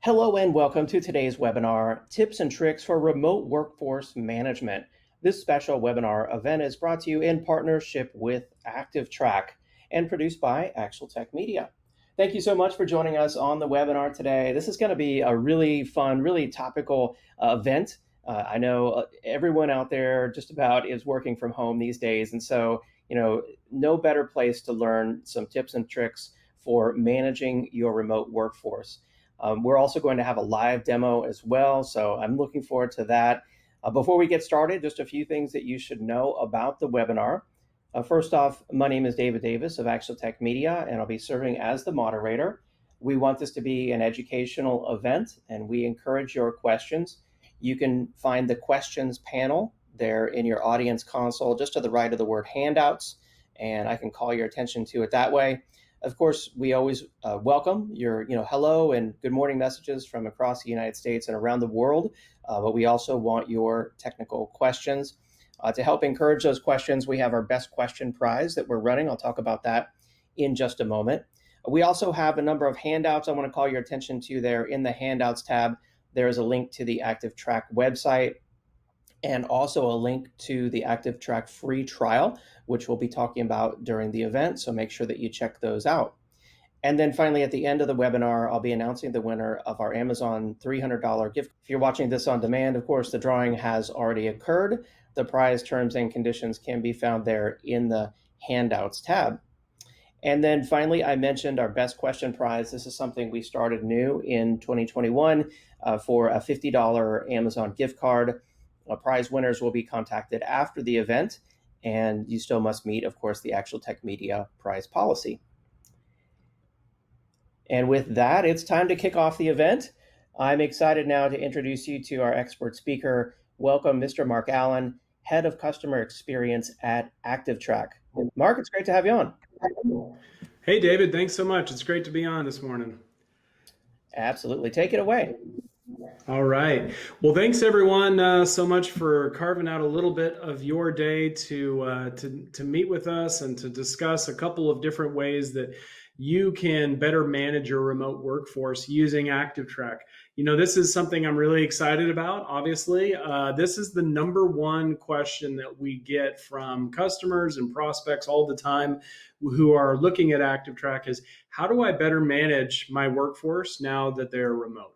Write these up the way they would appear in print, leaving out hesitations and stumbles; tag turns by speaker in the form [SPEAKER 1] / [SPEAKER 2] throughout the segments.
[SPEAKER 1] Hello and welcome to today's webinar, Tips and Tricks for Remote Workforce Management. This special webinar event is brought to you in partnership with ActivTrak and produced by ActivTrak Media. Thank you so much for joining us on the webinar today. This is going to be a really fun, really topical event. I know everyone out there just about is working from home these days, and so no better place to learn some tips and tricks for managing your remote workforce. We're also going to have a live demo as well, so I'm looking forward to that. Before we get started, just a few things that you should know about the webinar. First off, my name is David Davis of ActivTrak Media, and I'll be serving as the moderator. We want this to be an educational event, and we encourage your questions. You can find the questions panel there in your audience console, just to the right of the word handouts, and I can call your attention to it that way. Of course, we always welcome your hello and good morning messages from across the United States and around the world, but we also want your technical questions. To help encourage those questions, we have our best question prize that we're running. I'll talk about that in just a moment. We also have a number of handouts I want to call your attention to there. In the handouts tab, there is a link to the ActivTrak website, and also a link to the ActivTrak free trial, which we'll be talking about during the event, so make sure that you check those out. And then finally, at the end of the webinar, I'll be announcing the winner of our Amazon $300 gift. If you're watching this on demand, of course, the drawing has already occurred. The prize terms and conditions can be found there in the handouts tab. And then finally, I mentioned our best question prize. This is something we started new in 2021 for a $50 Amazon gift card. Prize winners will be contacted after the event, and you still must meet, of course, the ActivTrak Media prize policy. And with that, it's time to kick off the event. I'm excited now to introduce you to our expert speaker. Welcome, Mr. Mark Allen, Head of Customer Experience at ActivTrak. Mark, it's great to have you on.
[SPEAKER 2] Hey, David, thanks so much. It's great to be on this morning.
[SPEAKER 1] Absolutely. Take it away.
[SPEAKER 2] All right. Well, thanks everyone so much for carving out a little bit of your day to meet with us and to discuss a couple of different ways that you can better manage your remote workforce using ActivTrak. This is something I'm really excited about. Obviously, this is the number one question that we get from customers and prospects all the time who are looking at ActivTrak is, how do I better manage my workforce now that they're remote?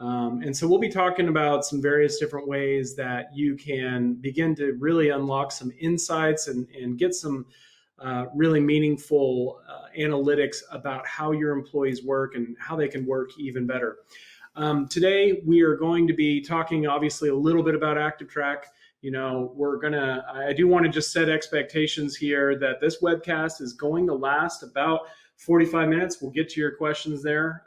[SPEAKER 2] And so we'll be talking about some various different ways that you can begin to really unlock some insights and get some really meaningful analytics about how your employees work and how they can work even better. Today, we are going to be talking obviously a little bit about ActivTrak. I do want to just set expectations here that this webcast is going to last about 45 minutes. We'll get to your questions there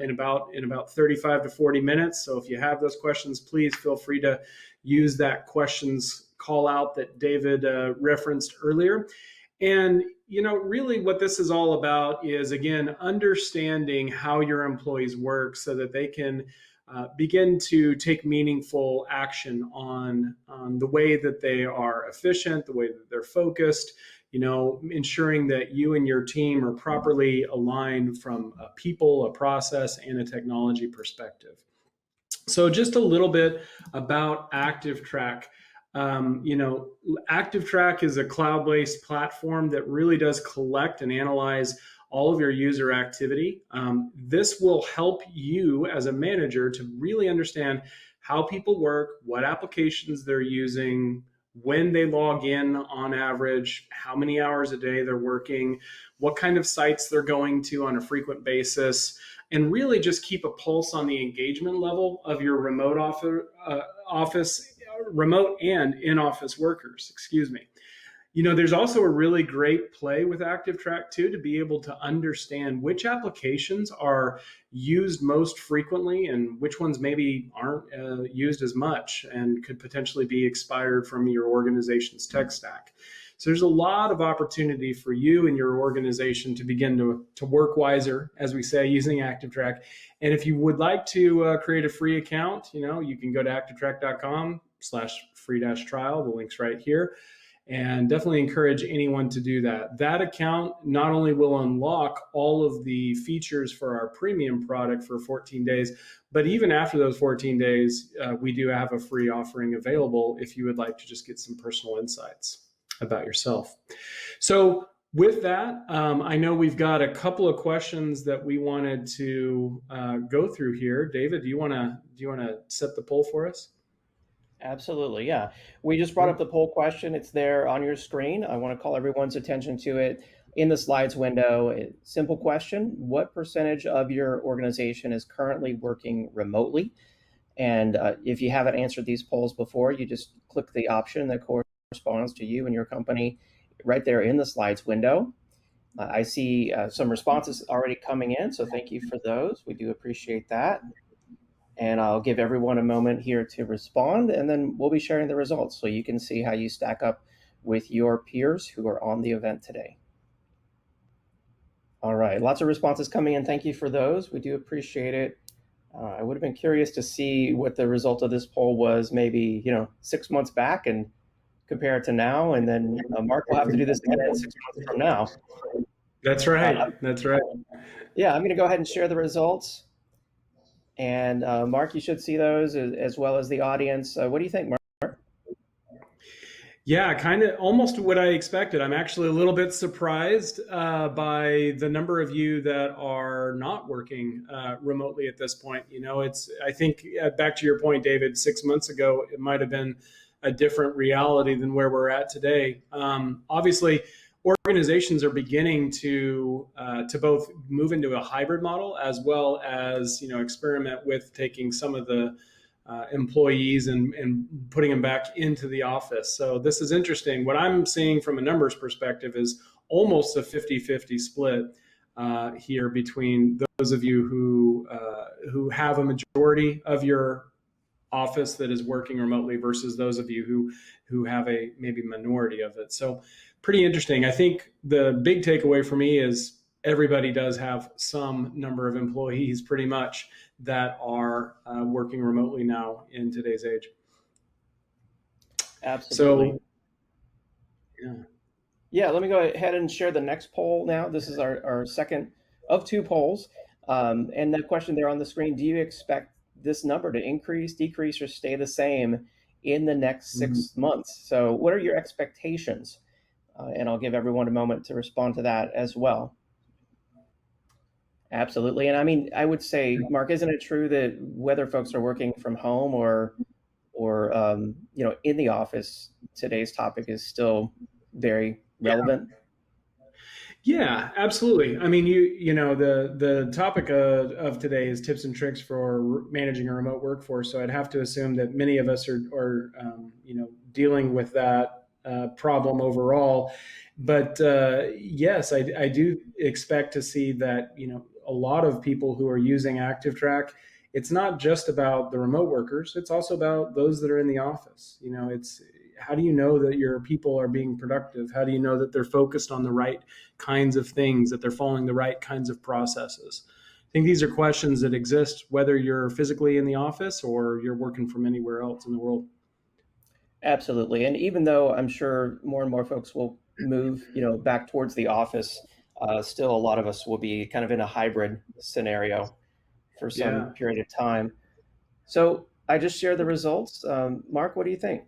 [SPEAKER 2] in about 35 to 40 minutes. So if you have those questions, please feel free to use that questions call out that David referenced earlier. And, really what this is all about is, again, understanding how your employees work so that they can begin to take meaningful action on the way that they are efficient, the way that they're focused, ensuring that you and your team are properly aligned from a people, a process, and a technology perspective. So just a little bit about ActivTrak. ActivTrak is a cloud-based platform that really does collect and analyze all of your user activity. This will help you as a manager to really understand how people work, what applications they're using, when they log in on average, how many hours a day they're working, what kind of sites they're going to on a frequent basis, and really just keep a pulse on the engagement level of your remote remote and in-office workers, There's also a really great play with ActivTrak too, to be able to understand which applications are used most frequently and which ones maybe aren't used as much and could potentially be expired from your organization's tech stack. So there's a lot of opportunity for you and your organization to begin to work wiser, as we say, using ActivTrak. And if you would like to create a free account, you can go to activtrak.com/free-trial. The link's right here. And definitely encourage anyone to do that. That account not only will unlock all of the features for our premium product for 14 days, but even after those 14 days, we do have a free offering available if you would like to just get some personal insights about yourself. So with that, I know we've got a couple of questions that we wanted to go through here. David, do you want to set the poll for us?
[SPEAKER 1] Absolutely, yeah. We just brought up the poll question. It's there on your screen. I want to call everyone's attention to it in the slides window. Simple question: what percentage of your organization is currently working remotely? And if you haven't answered these polls before, you just click the option that corresponds to you and your company right there in the slides window. I see some responses already coming in, so thank you for those. We do appreciate that. And I'll give everyone a moment here to respond, and then we'll be sharing the results so you can see how you stack up with your peers who are on the event today. All right, lots of responses coming in. Thank you for those. We do appreciate it. I would have been curious to see what the result of this poll was maybe, 6 months back and compare it to now. And then Mark will have to do this again 6 months from now.
[SPEAKER 2] That's right. That's right.
[SPEAKER 1] Yeah, I'm going to go ahead and share the results. And Mark, you should see those as well as the audience. What do you think, Mark?
[SPEAKER 2] Yeah, kind of almost what I expected. I'm actually a little bit surprised by the number of you that are not working remotely at this point. I think back to your point, David, 6 months ago, it might have been a different reality than where we're at today. Obviously, organizations are beginning to both move into a hybrid model as well as experiment with taking some of the employees and putting them back into the office. So this is interesting. What I'm seeing from a numbers perspective is almost a 50-50 split here between those of you who have a majority of your office that is working remotely versus those of you who have a maybe minority of it. So pretty interesting. I think the big takeaway for me is everybody does have some number of employees pretty much that are working remotely now in today's age.
[SPEAKER 1] Absolutely.
[SPEAKER 2] So,
[SPEAKER 1] yeah, let me go ahead and share the next poll now. This is our second of two polls. And the question there on the screen: do you expect this number to increase, decrease, or stay the same in the next 6 months? So what are your expectations? And I'll give everyone a moment to respond to that as well. Absolutely. And I mean, I would say, Mark, isn't it true that whether folks are working from home or in the office, today's topic is still very relevant?
[SPEAKER 2] Yeah, absolutely. I mean, the topic of today is tips and tricks for managing a remote workforce. So I'd have to assume that many of us are dealing with that problem overall. But yes, I do expect to see that a lot of people who are using ActivTrak, it's not just about the remote workers, it's also about those that are in the office. It's how do you know that your people are being productive? How do you know that they're focused on the right kinds of things, that they're following the right kinds of processes? I think these are questions that exist whether you're physically in the office or you're working from anywhere else in the world.
[SPEAKER 1] Absolutely. And even though I'm sure more and more folks will move, back towards the office, still a lot of us will be kind of in a hybrid scenario for some period of time. So I just shared the results. Mark, what do you think?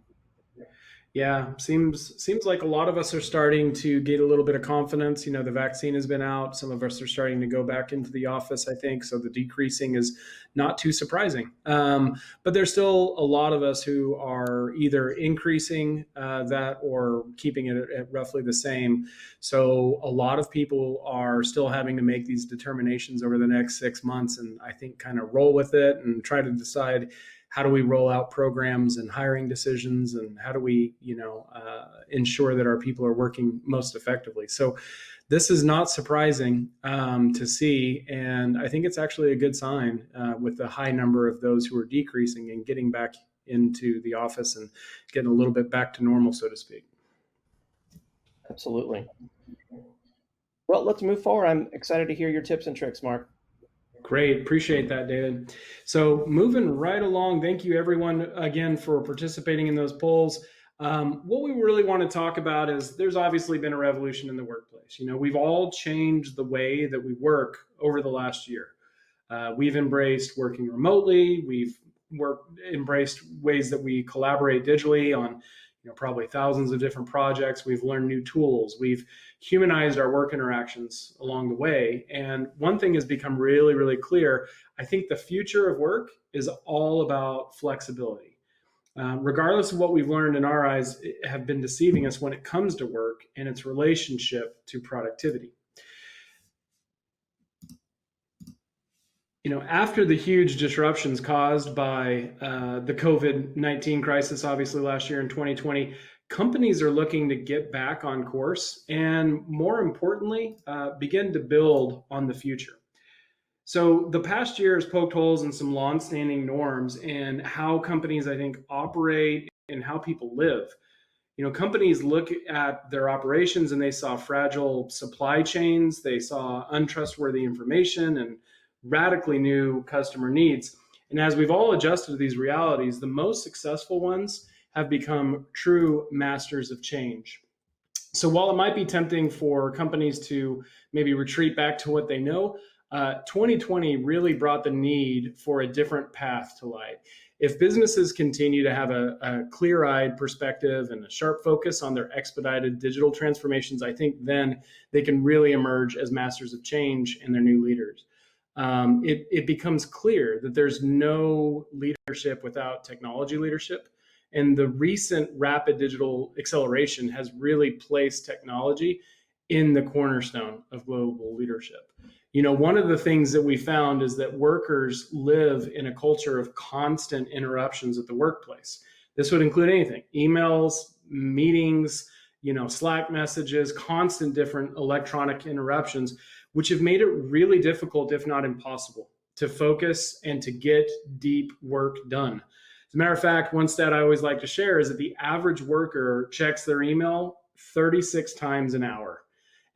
[SPEAKER 2] Yeah, seems like a lot of us are starting to get a little bit of confidence. The vaccine has been out. Some of us are starting to go back into the office, I think. So the decreasing is not too surprising. But there's still a lot of us who are either increasing that or keeping it at roughly the same. So a lot of people are still having to make these determinations over the next 6 months, and I think kind of roll with it and try to decide, how do we roll out programs and hiring decisions, and how do we, ensure that our people are working most effectively? So this is not surprising to see, and I think it's actually a good sign with the high number of those who are decreasing and getting back into the office and getting a little bit back to normal, so to speak.
[SPEAKER 1] Absolutely. Well, let's move forward. I'm excited to hear your tips and tricks, Mark.
[SPEAKER 2] Great. Appreciate that, David. So moving right along, thank you everyone again for participating in those polls. What we really want to talk about is there's obviously been a revolution in the workplace. We've all changed the way that we work over the last year. We've embraced working remotely. We've embraced ways that we collaborate digitally on, probably thousands of different projects. We've learned new tools. We've humanized our work interactions along the way. And one thing has become really, really clear. I think the future of work is all about flexibility. Regardless of what we've learned in our eyes have been deceiving us when it comes to work and its relationship to productivity. After the huge disruptions caused by the COVID-19 crisis, obviously last year in 2020, companies are looking to get back on course and, more importantly, begin to build on the future. So the past year has poked holes in some longstanding norms and how companies, I think, operate and how people live. Companies look at their operations and they saw fragile supply chains, they saw untrustworthy information and radically new customer needs. And as we've all adjusted to these realities, the most successful ones have become true masters of change. So while it might be tempting for companies to maybe retreat back to what they know, 2020 really brought the need for a different path to light. If businesses continue to have a clear-eyed perspective and a sharp focus on their expedited digital transformations, I think then they can really emerge as masters of change and their new leaders. It becomes clear that there's no leadership without technology leadership. And the recent rapid digital acceleration has really placed technology in the cornerstone of global leadership. One of the things that we found is that workers live in a culture of constant interruptions at the workplace. This would include anything: emails, meetings, Slack messages, constant different electronic interruptions, which have made it really difficult, if not impossible, to focus and to get deep work done. As a matter of fact, one stat I always like to share is that the average worker checks their email 36 times an hour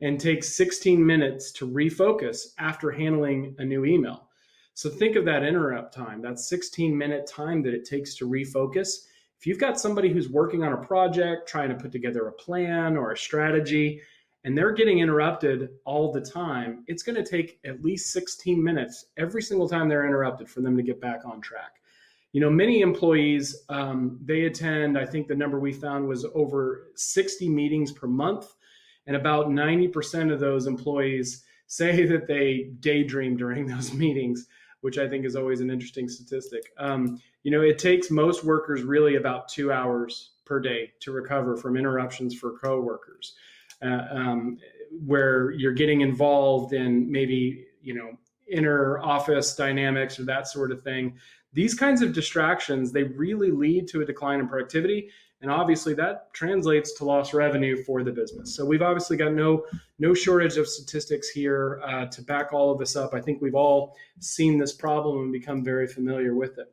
[SPEAKER 2] and takes 16 minutes to refocus after handling a new email. So think of that interrupt time, that 16-minute time that it takes to refocus. If you've got somebody who's working on a project, trying to put together a plan or a strategy, and they're getting interrupted all the time, it's going to take at least 16 minutes every single time they're interrupted for them to get back on track. Many employees, they attend, I think the number we found was over 60 meetings per month. And about 90% of those employees say that they daydream during those meetings, which I think is always an interesting statistic. It takes most workers really about 2 hours per day to recover from interruptions for coworkers, where you're getting involved in maybe, inner office dynamics or that sort of thing. These kinds of distractions, they really lead to a decline in productivity. And obviously that translates to lost revenue for the business. So we've obviously got no shortage of statistics here to back all of this up. I think we've all seen this problem and become very familiar with it.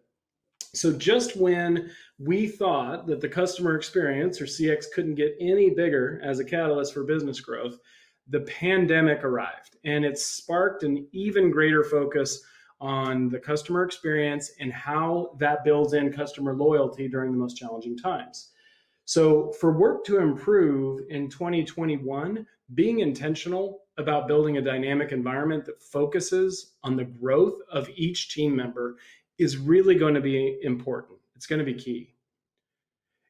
[SPEAKER 2] So just when we thought that the customer experience, or CX, couldn't get any bigger as a catalyst for business growth, the pandemic arrived, and it sparked an even greater focus on the customer experience and how that builds in customer loyalty during the most challenging times. So for work to improve in 2021, being intentional about building a dynamic environment that focuses on the growth of each team member is really going to be important. It's going to be key.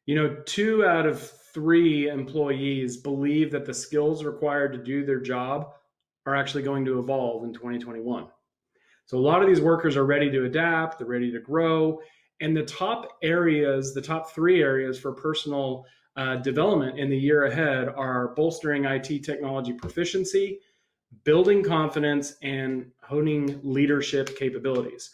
[SPEAKER 2] 2 out of 3 employees believe that the skills required to do their job are actually going to evolve in 2021. So a lot of these workers are ready to adapt, they're ready to grow. And the top 3 areas for personal development in the year ahead are bolstering IT technology proficiency, building confidence, and honing leadership capabilities.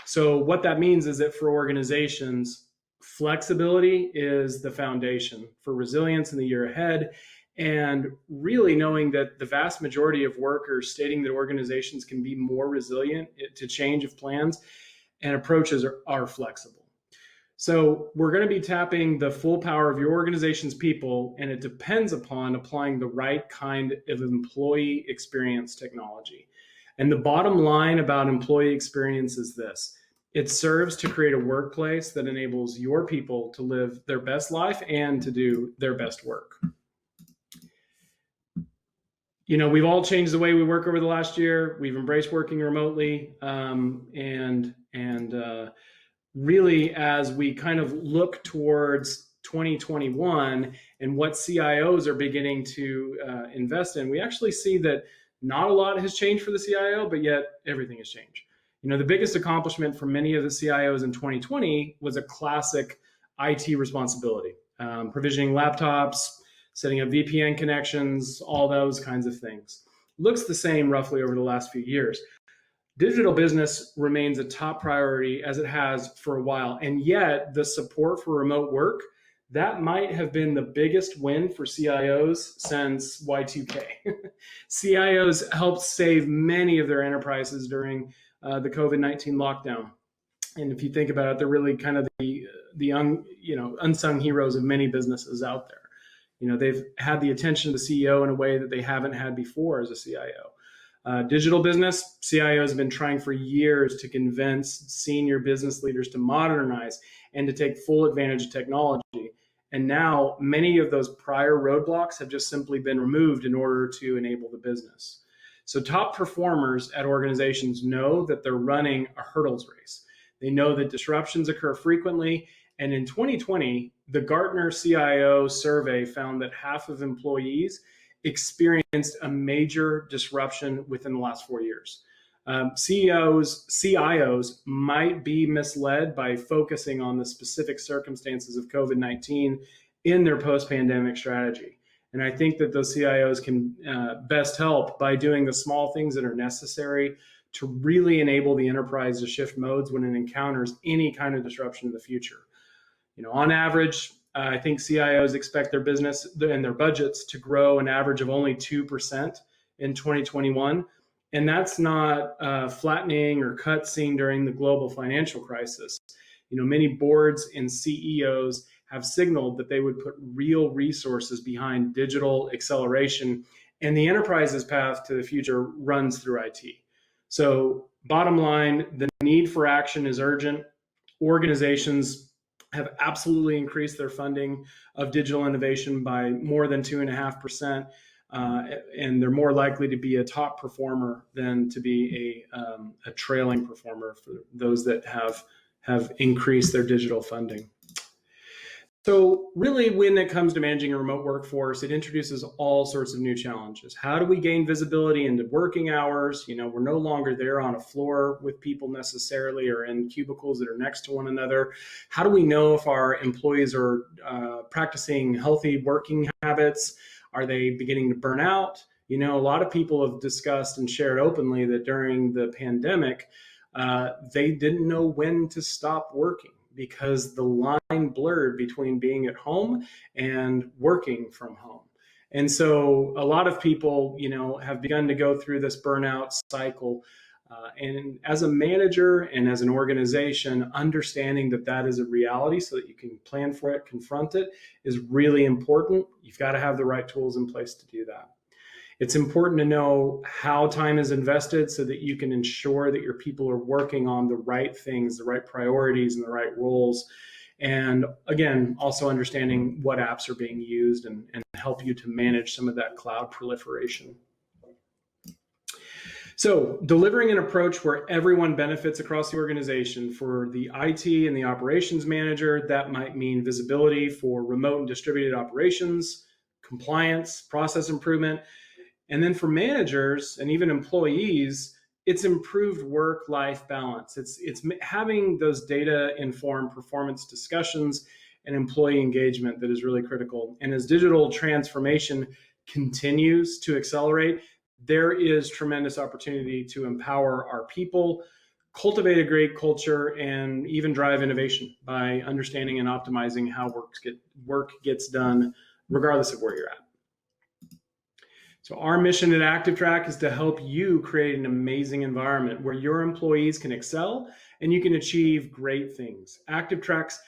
[SPEAKER 2] So what that means is that for organizations, flexibility is the foundation for resilience in the year ahead. And really knowing that the vast majority of workers stating that organizations can be more resilient to change of plans and approaches are flexible. So we're going to be tapping the full power of your organization's people, and it depends upon applying the right kind of employee experience technology. And the bottom line about employee experience is this: It serves to create a workplace that enables your people to live their best life and to do their best work. We've all changed the way we work over the last year. We've embraced working remotely, and really, as we kind of look towards 2021 and what CIOs are beginning to invest in, we actually see that not a lot has changed for the CIO, but yet everything has changed. The biggest accomplishment for many of the CIOs in 2020 was a classic IT responsibility, provisioning laptops, setting up VPN connections, all those kinds of things. Looks the same roughly over the last few years. Digital business remains a top priority as it has for a while. And yet the support for remote work, that might have been the biggest win for CIOs since Y2K. CIOs helped save many of their enterprises during the COVID-19 lockdown. And if you think about it, they're really kind of the unsung heroes of many businesses out there. They've had the attention of the CEO in a way that they haven't had before as a CIO. Digital business, CIOs have been trying for years to convince senior business leaders to modernize and to take full advantage of technology. And now many of those prior roadblocks have just simply been removed in order to enable the business. So top performers at organizations know that they're running a hurdles race. They know that disruptions occur frequently. And in 2020, the Gartner CIO survey found that half of employees experienced a major disruption within the last 4 years. CIOs might be misled by focusing on the specific circumstances of COVID-19 in their post-pandemic strategy. And I think that those CIOs can best help by doing the small things that are necessary to really enable the enterprise to shift modes when it encounters any kind of disruption in the future. On average, I think CIOs expect their business and their budgets to grow an average of only 2% in 2021. And that's not flattening or cuts seen during the global financial crisis. Many boards and CEOs have signaled that they would put real resources behind digital acceleration, and the enterprise's path to the future runs through IT. So bottom line, the need for action is urgent. Organizations have absolutely increased their funding of digital innovation by more than 2.5%. And they're more likely to be a top performer than to be a trailing performer for those that have increased their digital funding. So really, when it comes to managing a remote workforce, it introduces all sorts of new challenges. How do we gain visibility into working hours? We're no longer there on a floor with people necessarily or in cubicles that are next to one another. How do we know if our employees are practicing healthy working habits? Are they beginning to burn out? A lot of people have discussed and shared openly that during the pandemic, they didn't know when to stop working because the line blurred between being at home and working from home. And so a lot of people, have begun to go through this burnout cycle. And as a manager and as an organization, understanding that that is a reality so that you can plan for it, confront it, is really important. You've got to have the right tools in place to do that. It's important to know how time is invested so that you can ensure that your people are working on the right things, the right priorities, and the right roles. And again, also understanding what apps are being used and help you to manage some of that cloud proliferation. So delivering an approach where everyone benefits across the organization. For the IT and the operations manager, that might mean visibility for remote and distributed operations, compliance, process improvement. And then for managers and even employees, it's improved work-life balance. It's having those data-informed performance discussions and employee engagement that is really critical. And as digital transformation continues to accelerate, there is tremendous opportunity to empower our people, cultivate a great culture, and even drive innovation by understanding and optimizing how work gets done, regardless of where you're at. So our mission at ActivTrak is to help you create an amazing environment where your employees can excel and you can achieve great things. ActivTrak's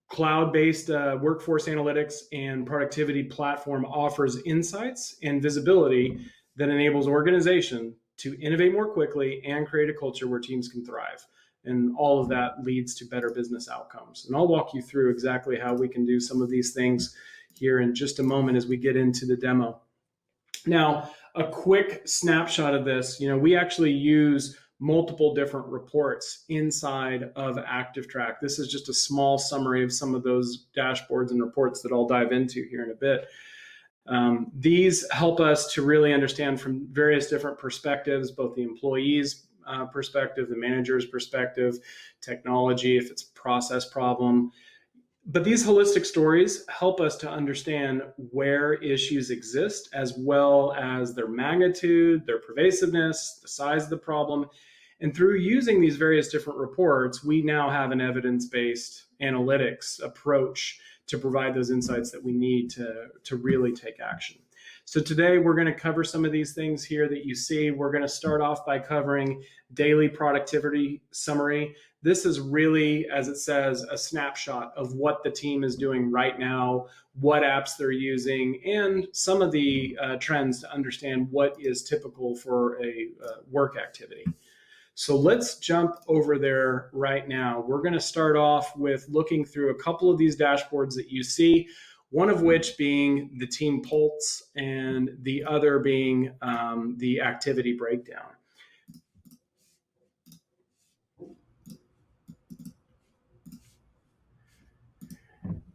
[SPEAKER 2] cloud-based workforce analytics and productivity platform offers insights and visibility that enables organization to innovate more quickly and create a culture where teams can thrive. And all of that leads to better business outcomes. And I'll walk you through exactly how we can do some of these things here in just a moment as we get into the demo. Now, a quick snapshot of this, we actually use multiple different reports inside of ActivTrak. This is just a small summary of some of those dashboards and reports that I'll dive into here in a bit. These help us to really understand from various different perspectives, both the employee's perspective, the manager's perspective, technology, if it's a process problem. But these holistic stories help us to understand where issues exist, as well as their magnitude, their pervasiveness, the size of the problem. And through using these various different reports, we now have an evidence-based analytics approach to provide those insights that we need to really take action. So today we're going to cover some of these things here that you see. We're going to start off by covering daily productivity summary. This is really, as it says, a snapshot of what the team is doing right now, what apps they're using, and some of the trends to understand what is typical for a work activity. So let's jump over there right now. We're going to start off with looking through a couple of these dashboards that you see, one of which being the team pulse and the other being the activity breakdown.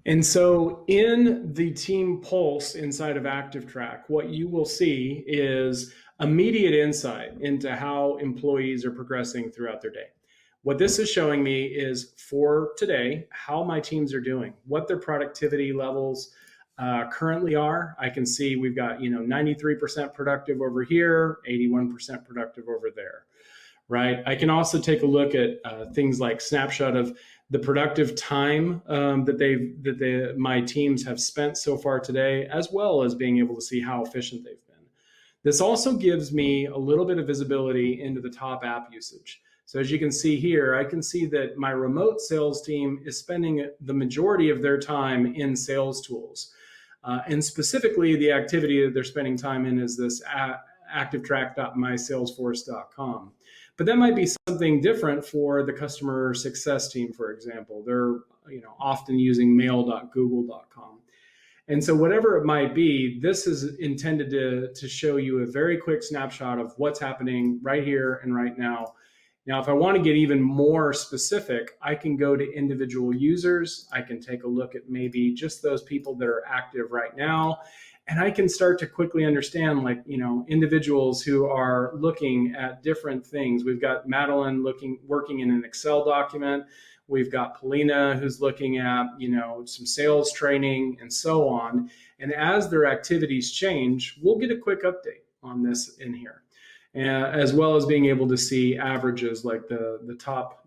[SPEAKER 2] And so in the team pulse inside of ActivTrak, what you will see is immediate insight into how employees are progressing throughout their day. What this is showing me is for today, how my teams are doing, what their productivity levels currently are. I can see we've got 93% productive over here, 81% productive over there, right? I can also take a look at things like snapshot of the productive time that my teams have spent so far today, as well as being able to see how efficient they've been. This also gives me a little bit of visibility into the top app usage. So as you can see here, I can see that my remote sales team is spending the majority of their time in sales tools. And specifically, the activity that they're spending time in is this activtrack.mysalesforce.com. But that might be something different for the customer success team, for example. They're often using mail.google.com. And so whatever it might be, this is intended to show you a very quick snapshot of what's happening right here and right now. Now, if I want to get even more specific, I can go to individual users. I can take a look at maybe just those people that are active right now. And I can start to quickly understand, individuals who are looking at different things. We've got Madeline working in an Excel document. We've got Polina who's looking at, some sales training and so on. And as their activities change, we'll get a quick update on this in here, as well as being able to see averages like the top,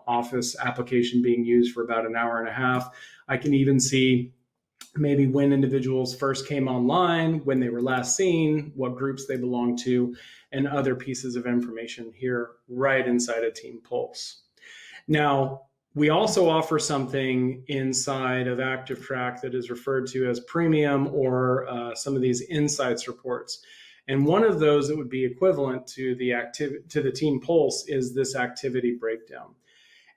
[SPEAKER 2] Office application being used for about an hour and a half. I can even see maybe when individuals first came online, when they were last seen, what groups they belong to, and other pieces of information here right inside of Team Pulse. Now, we also offer something inside of ActivTrak that is referred to as premium or some of these insights reports. And one of those that would be equivalent to the Team Pulse is this activity breakdown.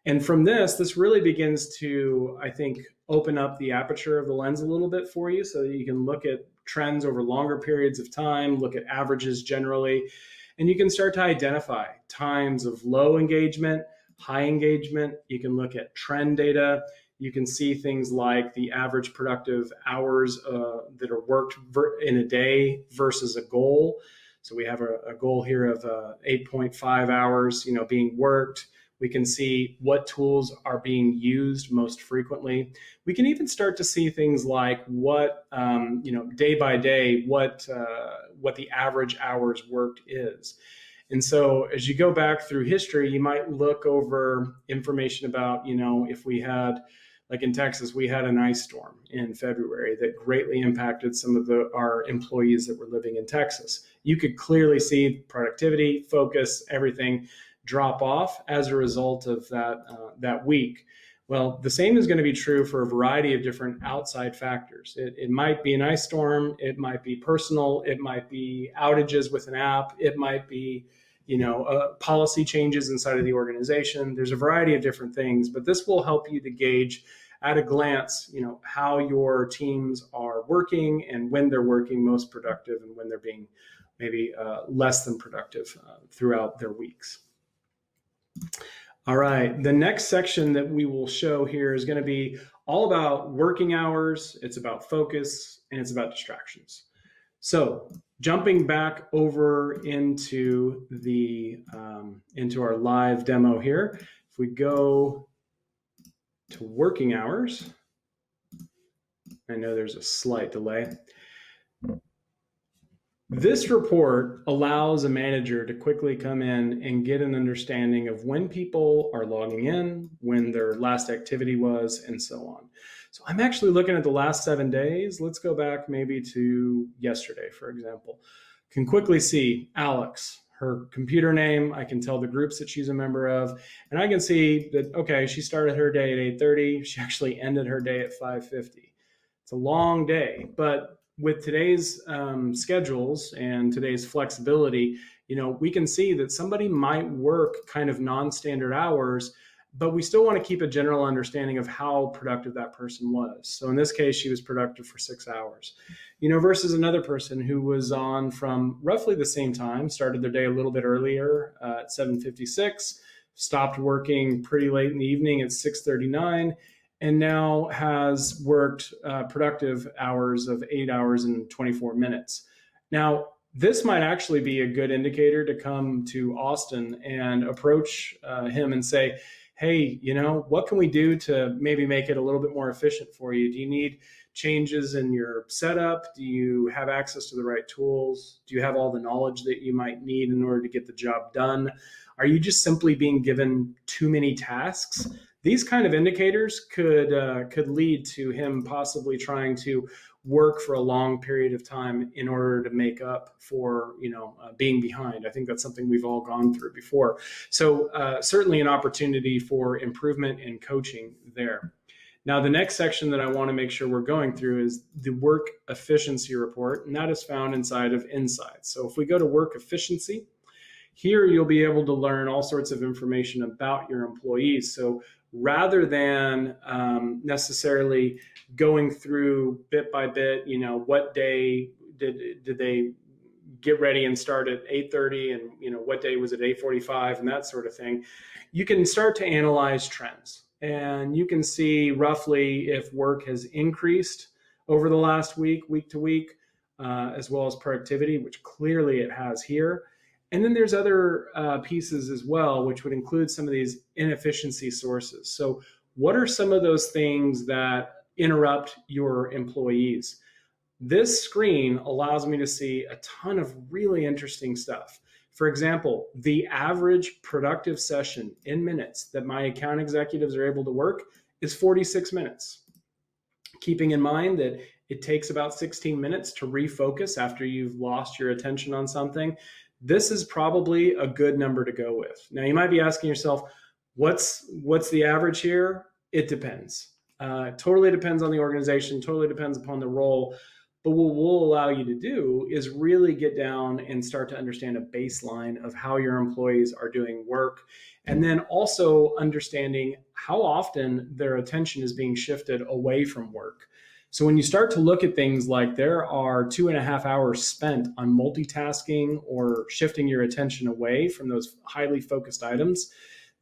[SPEAKER 2] And from this really begins to, I think, open up the aperture of the lens a little bit for you so that you can look at trends over longer periods of time, look at averages generally, and you can start to identify times of low engagement, high engagement. You can look at trend data. You can see things like the average productive hours that are worked in a day versus a goal. So we have a goal here of 8.5 hours, being worked. We can see what tools are being used most frequently. We can even start to see things like what, day by day, what the average hours worked is. And so as you go back through history, you might look over information about, if we had, like in Texas, we had an ice storm in February that greatly impacted some of our employees that were living in Texas. You could clearly see productivity, focus, everything drop off as a result of that week. Well, the same is going to be true for a variety of different outside factors. It might be an ice storm. It might be personal. It might be outages with an app. It might be, policy changes inside of the organization. There's a variety of different things, but this will help you to gauge at a glance, how your teams are working and when they're working most productive and when they're being maybe less than productive throughout their weeks. All right, the next section that we will show here is going to be all about working hours. It's about focus and it's about distractions. So jumping back over into into our live demo here, if we go to working hours, I know there's a slight delay. This report allows a manager to quickly come in and get an understanding of when people are logging in, when their last activity was, and so on. So I'm actually looking at the last 7 days. Let's go back maybe to yesterday, for example. Can quickly see Alex, her computer name. I can tell the groups that she's a member of, and I can see that, okay, she started her day at 8:30. She actually ended her day at 5:50. It's a long day, but with today's schedules and today's flexibility, we can see that somebody might work kind of non-standard hours, but we still want to keep a general understanding of how productive that person was. So in this case, she was productive for 6 hours, versus another person who was on from roughly the same time, started their day a little bit earlier at 7:56, stopped working pretty late in the evening at 6:39, and now has worked productive hours of 8 hours and 24 minutes. Now, this might actually be a good indicator to come to Austin and approach him and say, hey, what can we do to maybe make it a little bit more efficient for you? Do you need changes in your setup? Do you have access to the right tools? Do you have all the knowledge that you might need in order to get the job done? Are you just simply being given too many tasks? These kind of indicators could lead to him possibly trying to work for a long period of time in order to make up for being behind. I think that's something we've all gone through before. So certainly an opportunity for improvement and coaching there. Now, the next section that I want to make sure we're going through is the work efficiency report, and that is found inside of Insights. So if we go to work efficiency, here you'll be able to learn all sorts of information about your employees. So rather than necessarily going through bit by bit, what day did they get ready and start at 8:30 and what day was it 8:45 and that sort of thing, you can start to analyze trends. And you can see roughly if work has increased over the last week to week, as well as productivity, which clearly it has here. And then there's other pieces as well, which would include some of these inefficiency sources. So what are some of those things that interrupt your employees? This screen allows me to see a ton of really interesting stuff. For example, the average productive session in minutes that my account executives are able to work is 46 minutes. Keeping in mind that it takes about 16 minutes to refocus after you've lost your attention on something, this is probably a good number to go with. Now, you might be asking yourself, what's the average here? It depends. Totally depends on the organization, totally depends upon the role. But what we'll allow you to do is really get down and start to understand a baseline of how your employees are doing work, and then also understanding how often their attention is being shifted away from work. So when you start to look at things like there are 2.5 hours spent on multitasking or shifting your attention away from those highly focused items,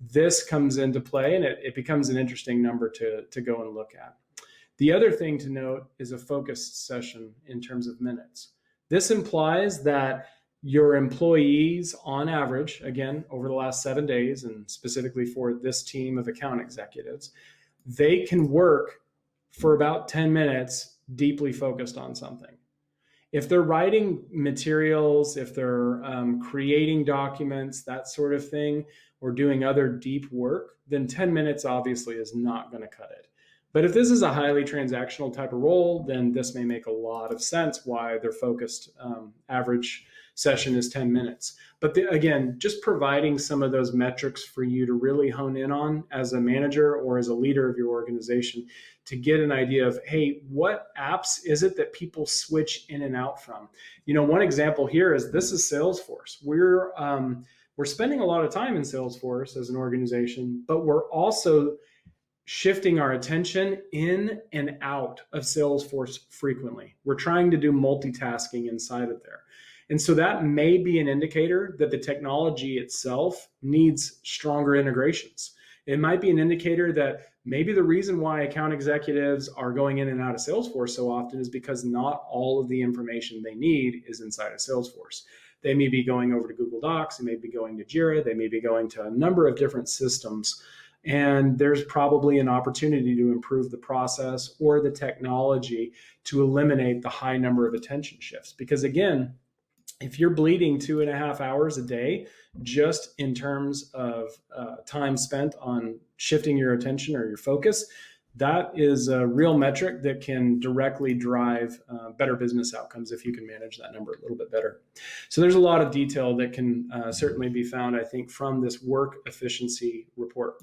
[SPEAKER 2] this comes into play, and it becomes an interesting number to go and look at. The other thing to note is a focused session in terms of minutes. This implies that your employees, on average, again, over the last 7 days, and specifically for this team of account executives, they can work for about 10 minutes deeply focused on something. If they're writing materials, if they're creating documents, that sort of thing, or doing other deep work, then 10 minutes obviously is not going to cut it. But if this is a highly transactional type of role, then this may make a lot of sense why their focused average session is 10 minutes. But again, just providing some of those metrics for you to really hone in on as a manager or as a leader of your organization to get an idea of, hey, what apps is it that people switch in and out from? One example here is this is Salesforce. we're spending a lot of time in Salesforce as an organization, but we're also shifting our attention in and out of Salesforce frequently. We're trying to do multitasking inside of there. And so that may be an indicator that the technology itself needs stronger integrations. It might be an indicator that maybe the reason why account executives are going in and out of Salesforce so often is because not all of the information they need is inside of Salesforce. They may be going over to Google Docs, they may be going to Jira, they may be going to a number of different systems. And there's probably an opportunity to improve the process or the technology to eliminate the high number of attention shifts. Because again, if you're bleeding 2.5 hours a day, just in terms of time spent on shifting your attention or your focus, that is a real metric that can directly drive better business outcomes if you can manage that number a little bit better. So there's a lot of detail that can certainly be found, I think, from this work efficiency report.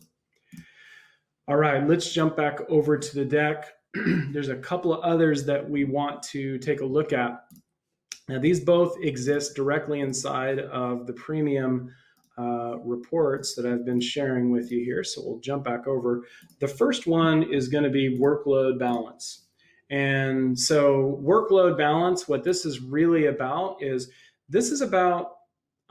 [SPEAKER 2] All right, let's jump back over to the deck. There's a couple of others that we want to take a look at. Now, these both exist directly inside of the premium reports that I've been sharing with you here. So we'll jump back over. The first one is going to be workload balance. And so workload balance, what this is really about is this is about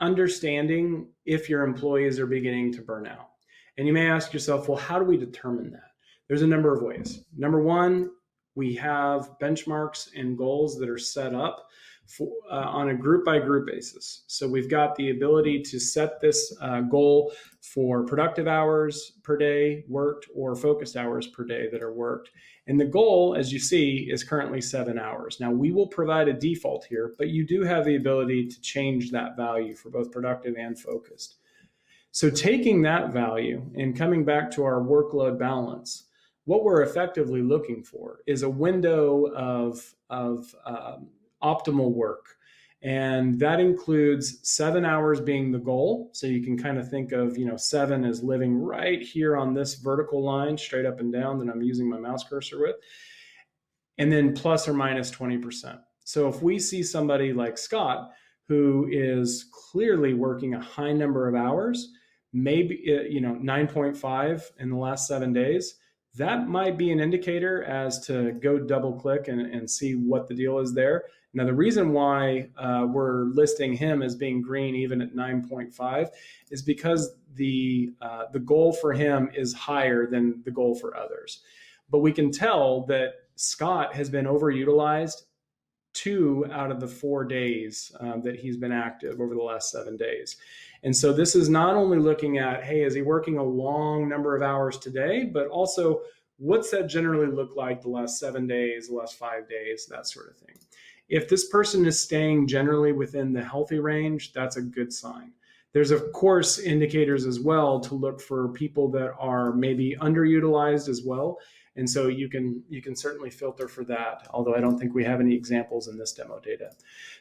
[SPEAKER 2] understanding if your employees are beginning to burn out. And you may ask yourself, well, how do we determine that? There's a number of ways. Number one, we have benchmarks and goals that are set up on a group by group basis. So we've got the ability to set this goal for productive hours per day worked or focused hours per day that are worked. And the goal, as you see, is currently 7 hours. Now, we will provide a default here, but you do have the ability to change that value for both productive and focused. So taking that value and coming back to our workload balance, what we're effectively looking for is a window of optimal work. And that includes 7 hours being the goal. So you can kind of think of, 7 as living right here on this vertical line, straight up and down that I'm using my mouse cursor with. And then plus or minus 20%. So if we see somebody like Scott, who is clearly working a high number of hours, maybe 9.5 in the last 7 days, that might be an indicator as to go double click and see what the deal is there. Now, the reason why we're listing him as being green even at 9.5 is because the goal for him is higher than the goal for others. But we can tell that Scott has been overutilized 2 out of the 4 days that he's been active over the last 7 days. And so this is not only looking at, hey, is he working a long number of hours today, but also what's that generally look like the last 7 days, the last 5 days, that sort of thing. If this person is staying generally within the healthy range, that's a good sign. There's, of course, indicators as well to look for people that are maybe underutilized as well. And so you can certainly filter for that, although I don't think we have any examples in this demo data.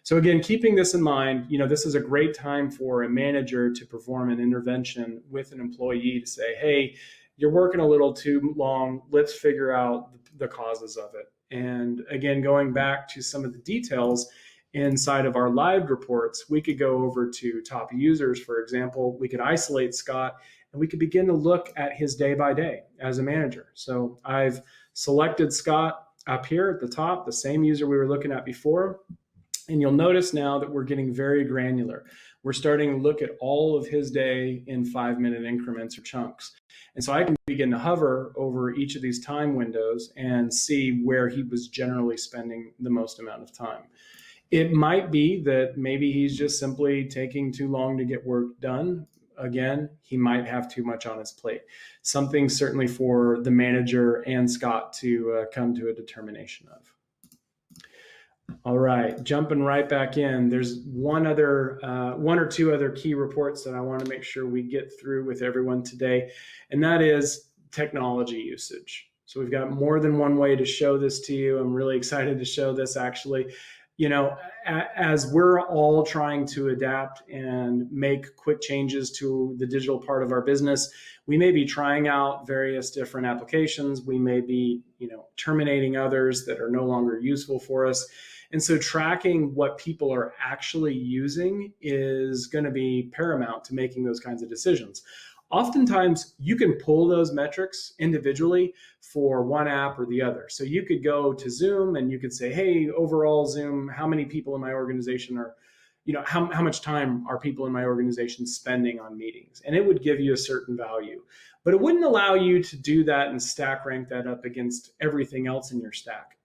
[SPEAKER 2] So again, keeping this in mind, this is a great time for a manager to perform an intervention with an employee to say, hey, you're working a little too long. Let's figure out the causes of it. And again, going back to some of the details inside of our live reports, we could go over to top users, for example. We could isolate Scott and we could begin to look at his day by day as a manager. So I've selected Scott up here at the top, the same user we were looking at before. And you'll notice now that we're getting very granular. We're starting to look at all of his day in 5-minute increments or chunks. And so I can begin to hover over each of these time windows and see where he was generally spending the most amount of time. It might be that maybe he's just simply taking too long to get work done. Again, he might have too much on his plate. Something certainly for the manager and Scott to come to a determination of. All right, jumping right back in. There's one or two other key reports that I want to make sure we get through with everyone today, and that is technology usage. So we've got more than one way to show this to you. I'm really excited to show this actually. As we're all trying to adapt and make quick changes to the digital part of our business, we may be trying out various different applications. We may be, terminating others that are no longer useful for us. And so tracking what people are actually using is going to be paramount to making those kinds of decisions. Oftentimes, you can pull those metrics individually for one app or the other. So you could go to Zoom and you could say, hey, overall Zoom, how many people in my organization are, how much time are people in my organization spending on meetings? And it would give you a certain value. But it wouldn't allow you to do that and stack rank that up against everything else in your stack.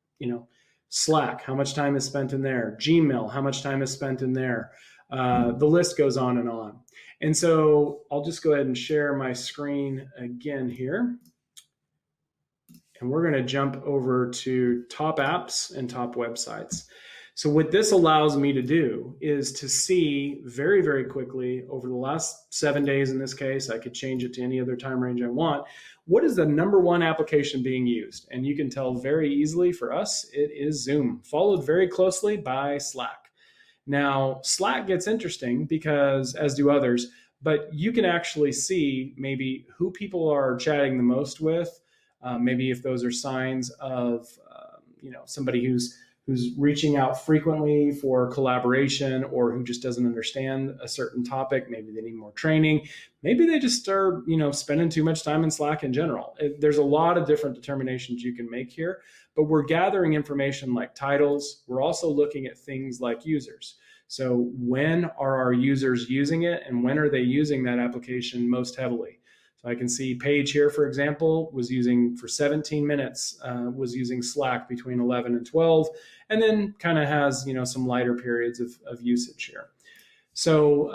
[SPEAKER 2] Slack, how much time is spent in there? Gmail, how much time is spent in there? The list goes on and on. And so I'll just go ahead and share my screen again here. And we're going to jump over to top apps and top websites. So what this allows me to do is to see very, very quickly over the last 7 days in this case, I could change it to any other time range I want, what is the number one application being used? And you can tell very easily for us, it is Zoom, followed very closely by Slack. Now, Slack gets interesting because, as do others, but you can actually see maybe who people are chatting the most with, maybe if those are signs of somebody who's reaching out frequently for collaboration, or who just doesn't understand a certain topic. Maybe they need more training. Maybe they just are, spending too much time in Slack in general. There's a lot of different determinations you can make here, but we're gathering information like titles. We're also looking at things like users. So when are our users using it, and when are they using that application most heavily? So I can see Paige here, for example, was using for 17 minutes, was using Slack between 11 and 12, and then kind of has, some lighter periods of usage here. So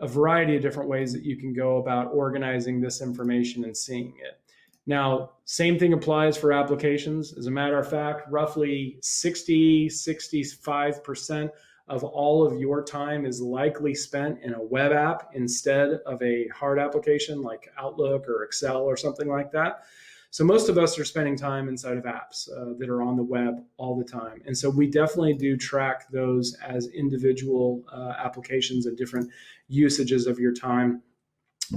[SPEAKER 2] a variety of different ways that you can go about organizing this information and seeing it. Now, same thing applies for applications. As a matter of fact, roughly 65% of all of your time is likely spent in a web app instead of a hard application like Outlook or Excel or something like that. So most of us are spending time inside of apps that are on the web all the time. And so we definitely do track those as individual applications and different usages of your time.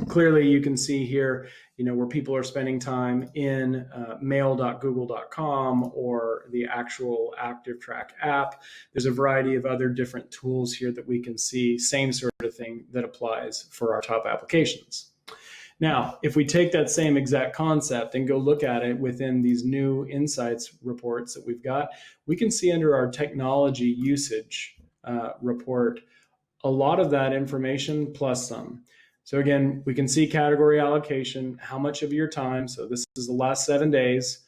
[SPEAKER 2] Clearly, you can see here, where people are spending time in mail.google.com or the actual ActivTrak app. There's a variety of other different tools here that we can see, same sort of thing that applies for our top applications. Now, if we take that same exact concept and go look at it within these new insights reports that we've got, we can see under our technology usage report, a lot of that information plus some. So again, we can see category allocation, how much of your time, so this is the last 7 days,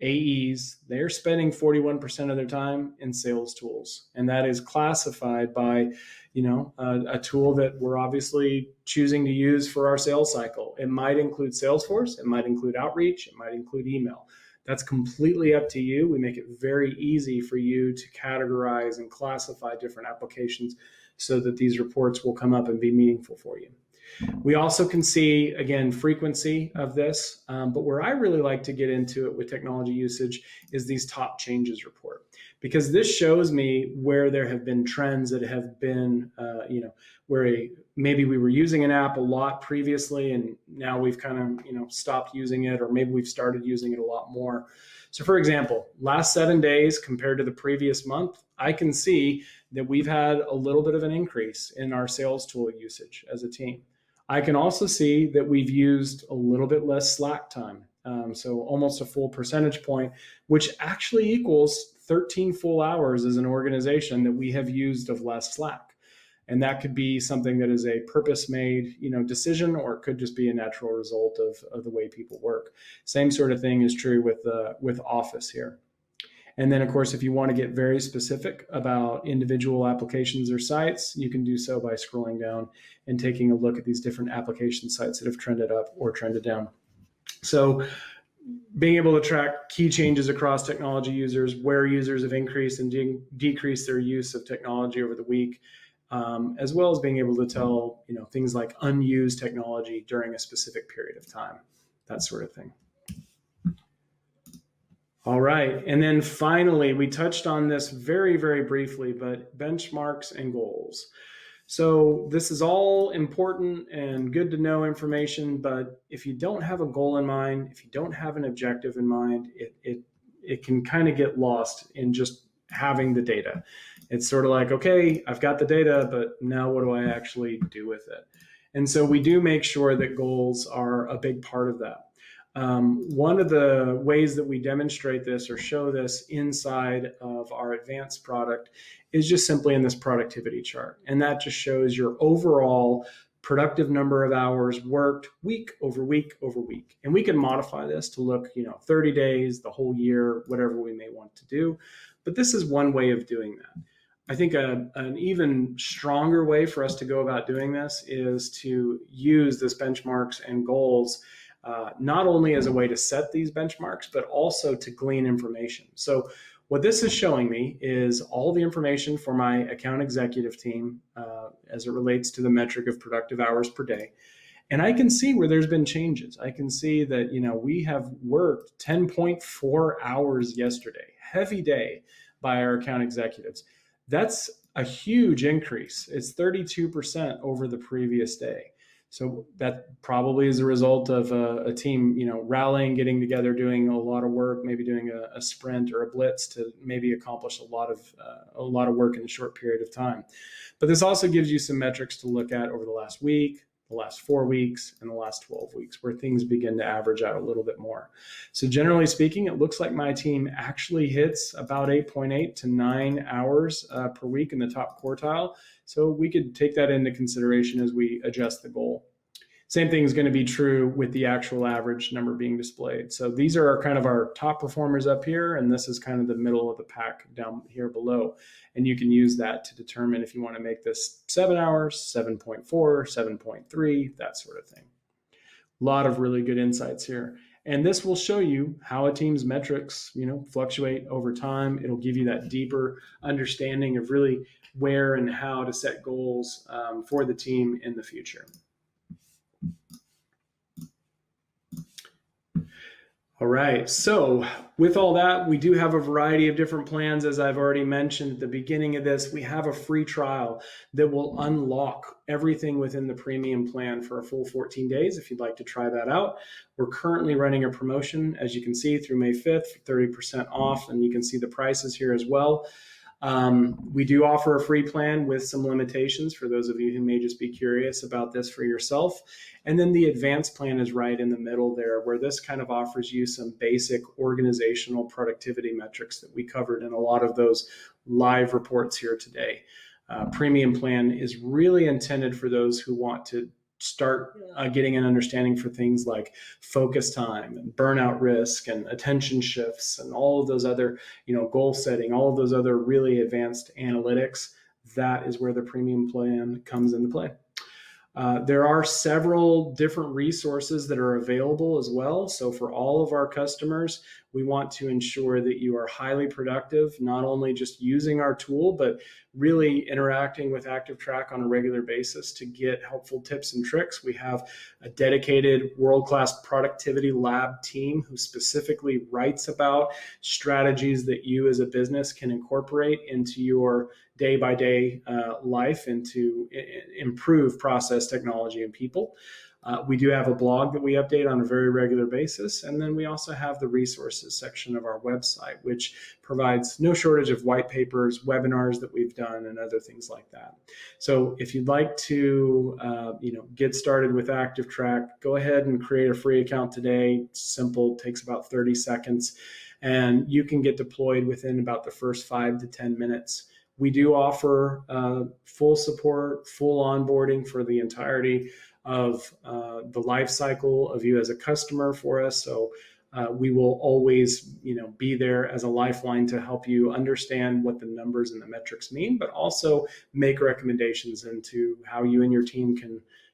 [SPEAKER 2] AEs, they're spending 41% of their time in sales tools. And that is classified by, a tool that we're obviously choosing to use for our sales cycle. It might include Salesforce, it might include Outreach, it might include email. That's completely up to you. We make it very easy for you to categorize and classify different applications so that these reports will come up and be meaningful for you. We also can see, again, frequency of this, but where I really like to get into it with technology usage is these top changes report, because this shows me where there have been trends that have been, where maybe we were using an app a lot previously and now we've kind of, stopped using it, or maybe we've started using it a lot more. So for example, last 7 days compared to the previous month, I can see that we've had a little bit of an increase in our sales tool usage as a team. I can also see that we've used a little bit less Slack time. So almost a full percentage point, which actually equals 13 full hours as an organization that we have used of less Slack. And that could be something that is a purpose-made, decision, or it could just be a natural result of the way people work. Same sort of thing is true with Office here. And then, of course, if you want to get very specific about individual applications or sites, you can do so by scrolling down and taking a look at these different application sites that have trended up or trended down. So being able to track key changes across technology users, where users have increased and decreased their use of technology over the week, as well as being able to tell, things like unused technology during a specific period of time, that sort of thing. All right. And then finally, we touched on this very, very briefly, but benchmarks and goals. So this is all important and good to know information, but if you don't have a goal in mind, if you don't have an objective in mind, it can kind of get lost in just having the data. It's sort of like, okay, I've got the data, but now what do I actually do with it? And so we do make sure that goals are a big part of that. One of the ways that we demonstrate this or show this inside of our advanced product is just simply in this productivity chart. And that just shows your overall productive number of hours worked week over week over week. And we can modify this to look, 30 days, the whole year, whatever we may want to do. But this is one way of doing that. I think an even stronger way for us to go about doing this is to use this benchmarks and goals not only as a way to set these benchmarks, but also to glean information. So what this is showing me is all the information for my account executive team as it relates to the metric of productive hours per day. And I can see where there's been changes. I can see that, we have worked 10.4 hours yesterday, heavy day by our account executives. That's a huge increase. It's 32% over the previous day. So that probably is a result of a team, rallying, getting together, doing a lot of work, maybe doing a sprint or a blitz to maybe accomplish a lot of work in a short period of time. But this also gives you some metrics to look at over the last week, the last 4 weeks, and the last 12 weeks, where things begin to average out a little bit more. So generally speaking, it looks like my team actually hits about 8.8 to 9 hours per week in the top quartile. So we could take that into consideration as we adjust the goal. Same thing is going to be true with the actual average number being displayed. So these are kind of our top performers up here, and this is kind of the middle of the pack down here below. And you can use that to determine if you want to make this 7 hours, 7.4, 7.3, that sort of thing. A lot of really good insights here. And this will show you how a team's metrics, fluctuate over time. It'll give you that deeper understanding of really where and how to set goals for the team in the future. All right, so with all that, we do have a variety of different plans. As I've already mentioned at the beginning of this, we have a free trial that will unlock everything within the premium plan for a full 14 days if you'd like to try that out. We're currently running a promotion, as you can see, through May 5th, for 30% off, and you can see the prices here as well. We do offer a free plan with some limitations for those of you who may just be curious about this for yourself. And then the advanced plan is right in the middle there, where this kind of offers you some basic organizational productivity metrics that we covered in a lot of those live reports here today. Premium plan is really intended for those who want to start getting an understanding for things like focus time and burnout risk and attention shifts and all of those other, goal setting, all of those other really advanced analytics. That is where the premium plan comes into play. There are several different resources that are available as well. So for all of our customers, we want to ensure that you are highly productive, not only just using our tool, but really interacting with ActivTrak on a regular basis to get helpful tips and tricks. We have a dedicated world-class productivity lab team who specifically writes about strategies that you as a business can incorporate into your day-by-day life and to improve process, technology, and people. We do have a blog that we update on a very regular basis. And then we also have the resources section of our website, which provides no shortage of white papers, webinars that we've done, and other things like that. So if you'd like to get started with ActivTrak, go ahead and create a free account today. It's simple, takes about 30 seconds, and you can get deployed within about the first 5 to 10 minutes. We do offer full support, full onboarding for the entirety of the life cycle of you as a customer for us. So we will always, be there as a lifeline to help you understand what the numbers and the metrics mean, but also make recommendations into how you and your team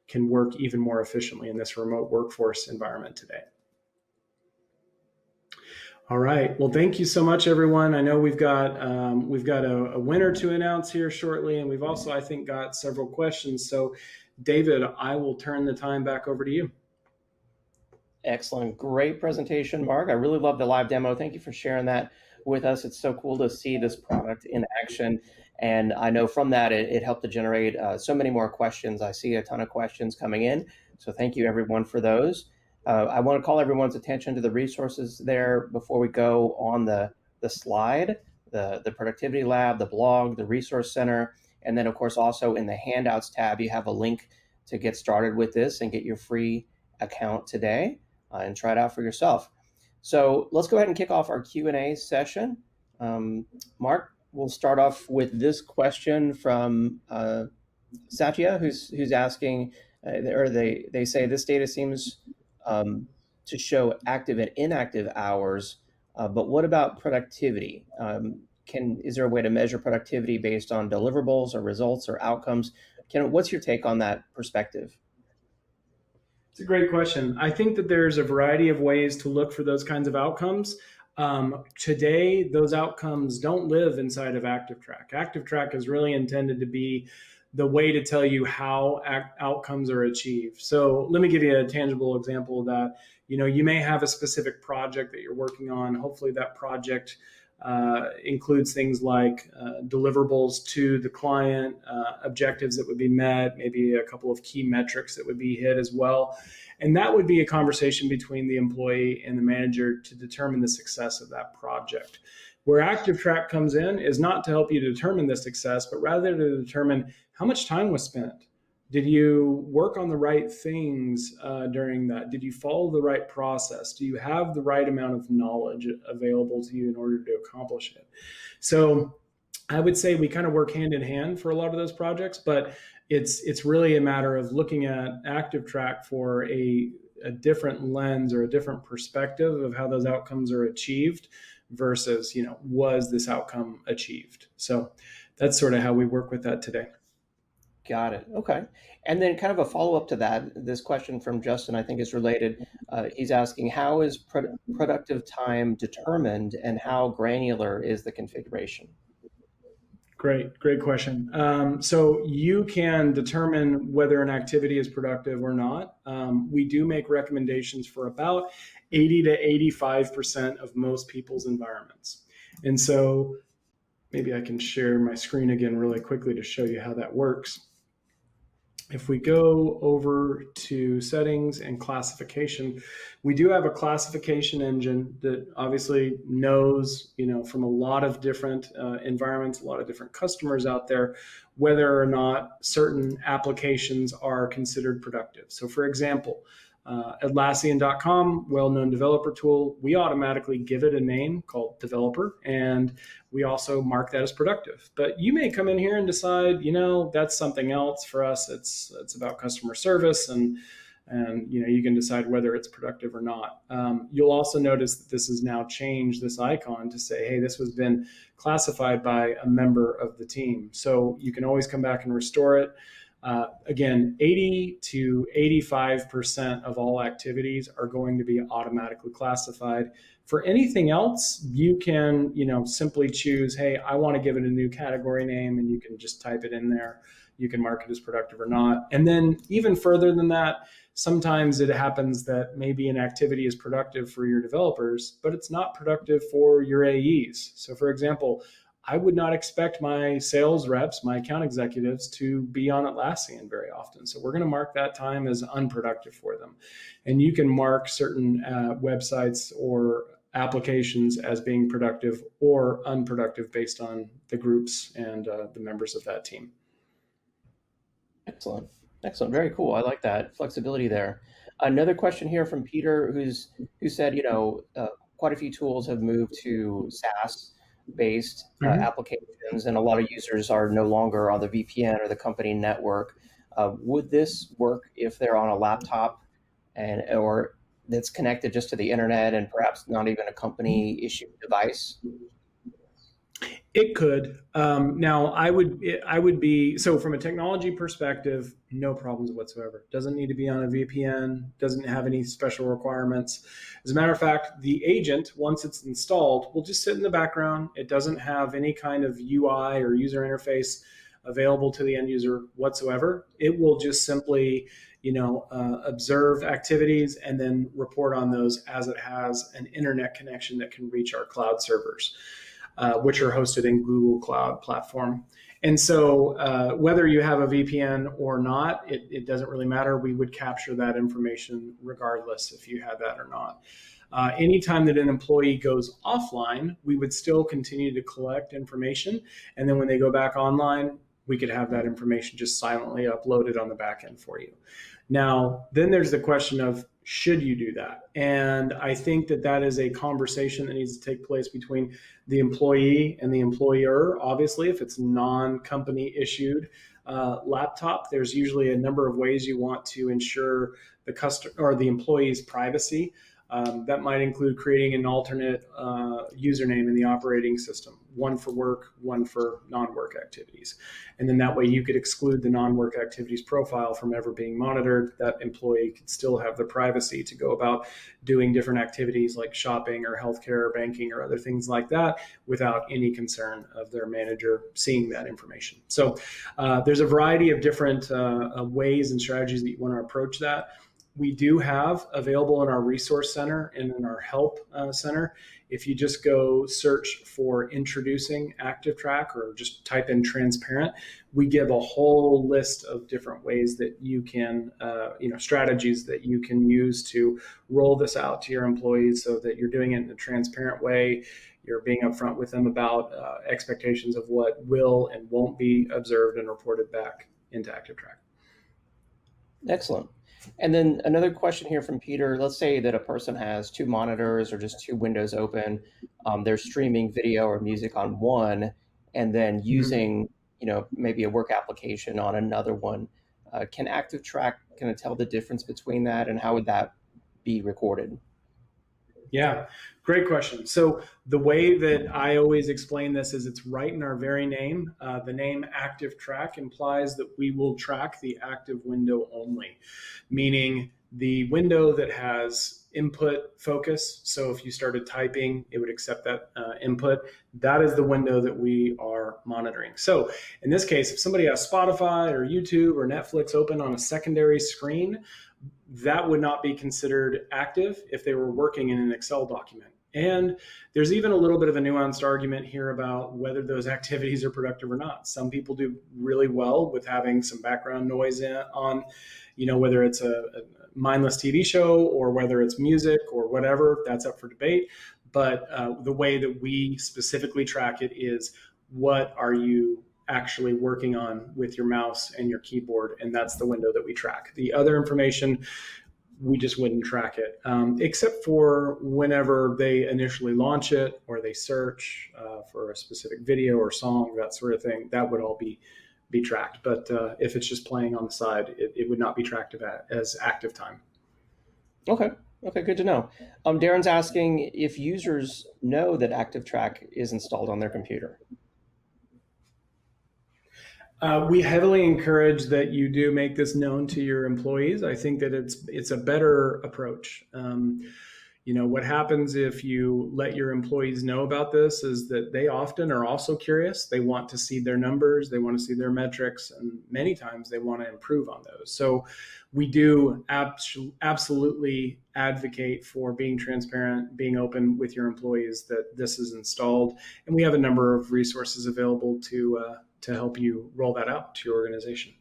[SPEAKER 2] can work even more efficiently in this remote workforce environment today. All right. Well, thank you so much, everyone. I know we've got a winner to announce here shortly, and we've also, I think, got several questions. So, David, I will turn the time back over to you.
[SPEAKER 1] Excellent. Great presentation, Mark. I really love the live demo. Thank you for sharing that with us. It's so cool to see this product in action. And I know from that, it helped to generate so many more questions. I see a ton of questions coming in. So thank you, everyone, for those. I want to call everyone's attention to the resources there before we go on the slide. the productivity lab, the blog, the resource center, and then of course also in the handouts tab you have a link to get started with this and get your free account today and try it out for yourself. So let's go ahead and kick off our Q&A session. Mark, we'll start off with this question from Satya, who's asking, or they say this data seems to show active and inactive hours, but what about productivity? Is there a way to measure productivity based on deliverables or results or outcomes? What's your take on that perspective?
[SPEAKER 2] It's a great question. I think that there's a variety of ways to look for those kinds of outcomes. Today, those outcomes don't live inside of ActivTrak. ActivTrak is really intended to be the way to tell you how outcomes are achieved. So let me give you a tangible example of that. You may have a specific project that you're working on. Hopefully that project includes things like deliverables to the client, objectives that would be met, maybe a couple of key metrics that would be hit as well. And that would be a conversation between the employee and the manager to determine the success of that project. Where ActivTrak comes in is not to help you determine the success, but rather to determine how much time was spent. Did you work on the right things during that? Did you follow the right process? Do you have the right amount of knowledge available to you in order to accomplish it? So I would say we kind of work hand in hand for a lot of those projects, but it's really a matter of looking at ActivTrak for a different lens or a different perspective of how those outcomes are achieved versus, was this outcome achieved? So that's sort of how we work with that today.
[SPEAKER 1] Got it. Okay. And then kind of a follow-up to that, this question from Justin, I think is related. He's asking, how is productive time determined and how granular is the configuration?
[SPEAKER 2] Great question. So you can determine whether an activity is productive or not. We do make recommendations for about 80 to 85% of most people's environments. And so maybe I can share my screen again really quickly to show you how that works. If we go over to settings and classification, we do have a classification engine that obviously knows, from a lot of different environments, a lot of different customers out there, whether or not certain applications are considered productive. So for example, Atlassian.com, well-known developer tool, we automatically give it a name called developer, and we also mark that as productive. But you may come in here and decide, that's something else. For us, it's about customer service, and you can decide whether it's productive or not. You'll also notice that this has now changed this icon to say, hey, this has been classified by a member of the team. So you can always come back and restore it. Again, 80 to 85% of all activities are going to be automatically classified. For anything else, you can, simply choose, hey, I want to give it a new category name, and you can just type it in there. You can mark it as productive or not. And then even further than that, sometimes it happens that maybe an activity is productive for your developers, but it's not productive for your AEs. So for example, I would not expect my sales reps, my account executives, to be on Atlassian very often. So we're going to mark that time as unproductive for them. And you can mark certain websites or applications as being productive or unproductive based on the groups and the members of that team.
[SPEAKER 1] Excellent. Very cool. I like that flexibility there. Another question here from Peter, who said, quite a few tools have moved to SaaS-based applications, and a lot of users are no longer on the VPN or the company network. Would this work if they're on a laptop or that's connected just to the internet and perhaps not even a company-issued device?
[SPEAKER 2] It could. Now, I would be, so from a technology perspective, no problems whatsoever. Doesn't need to be on a VPN, doesn't have any special requirements. As a matter of fact, the agent, once it's installed, will just sit in the background. It doesn't have any kind of UI or user interface available to the end user whatsoever. It will just simply, observe activities and then report on those as it has an internet connection that can reach our cloud servers, which are hosted in Google Cloud Platform. And so whether you have a VPN or not, it doesn't really matter. We would capture that information regardless if you had that or not. Anytime that an employee goes offline, we would still continue to collect information. And then when they go back online, we could have that information just silently uploaded on the back end for you. Now, then there's the question of, should you do that? And I think that that is a conversation that needs to take place between the employee and the employer. Obviously, if it's non-company issued laptop, there's usually a number of ways you want to ensure the customer or the employee's privacy. That might include creating an alternate username in the operating system, one for work, one for non-work activities. And then that way you could exclude the non-work activities profile from ever being monitored. That employee could still have the privacy to go about doing different activities like shopping or healthcare or banking or other things like that without any concern of their manager seeing that information. So there's a variety of different ways and strategies that you want to approach that. We do have available in our resource center and in our help center. If you just go search for introducing ActivTrak or just type in transparent, we give a whole list of different ways that you can, strategies that you can use to roll this out to your employees so that you're doing it in a transparent way. You're being upfront with them about expectations of what will and won't be observed and reported back into ActivTrak.
[SPEAKER 1] Excellent. And then another question here from Peter. Let's say that a person has two monitors or just two windows open. They're streaming video or music on one and then using, maybe a work application on another one. Can ActivTrak kind of tell the difference between that, and how would that be recorded?
[SPEAKER 2] Yeah, great question. So the way that I always explain this is it's right in our very name. The name ActivTrak implies that we will track the active window only, meaning the window that has input focus. So if you started typing, it would accept that input. That is the window that we are monitoring. So in this case, if somebody has Spotify or YouTube or Netflix open on a secondary screen, that would not be considered active if they were working in an Excel document. And there's even a little bit of a nuanced argument here about whether those activities are productive or not. Some people do really well with having some background noise on, whether it's a mindless TV show or whether it's music or whatever, that's up for debate. But the way that we specifically track it is, what are you actually working on with your mouse and your keyboard? And that's the window that we track. The other information, we just wouldn't track it, except for whenever they initially launch it or they search for a specific video or song, that sort of thing. That would all be tracked. But if it's just playing on the side, it would not be tracked as active time.
[SPEAKER 1] Okay, good to know. Darren's asking if users know that ActivTrak is installed on their computer.
[SPEAKER 2] We heavily encourage that you do make this known to your employees. I think that it's a better approach. What happens if you let your employees know about this is that they often are also curious. They want to see their numbers, they want to see their metrics, and many times they want to improve on those. So we do absolutely advocate for being transparent, being open with your employees that this is installed. And we have a number of resources available to help you roll that out to your organization.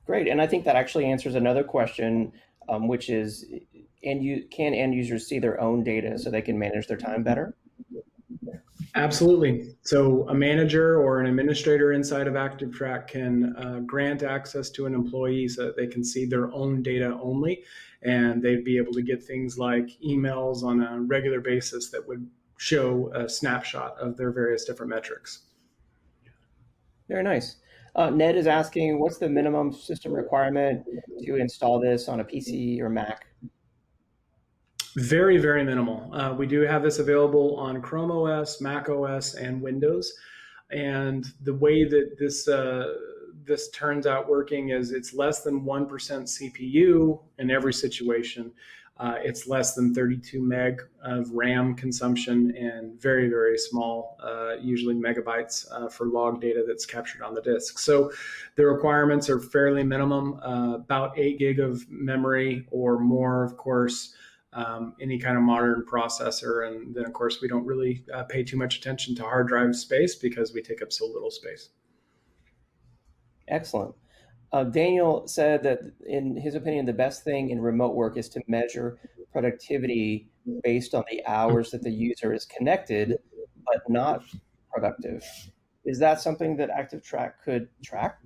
[SPEAKER 1] Great. And I think that actually answers another question, which is, can end users see their own data so they can manage their time better?
[SPEAKER 2] Absolutely. So a manager or an administrator inside of ActivTrak can grant access to an employee so that they can see their own data only, and they'd be able to get things like emails on a regular basis that would show a snapshot of their various different metrics.
[SPEAKER 1] Very nice. Ned is asking, what's the minimum system requirement to install this on a PC or Mac?
[SPEAKER 2] Very, very minimal. We do have this available on Chrome OS, Mac OS, and Windows. And the way that this turns out working is it's less than 1% CPU in every situation. It's less than 32 meg of RAM consumption and very, very small, usually megabytes for log data that's captured on the disk. So the requirements are fairly minimum, about 8 gig of memory or more, of course, any kind of modern processor. And then, of course, we don't really pay too much attention to hard drive space because we take up so little space.
[SPEAKER 1] Excellent. Daniel said that, in his opinion, the best thing in remote work is to measure productivity based on the hours that the user is connected, but not productive. Is that something that ActivTrak could track?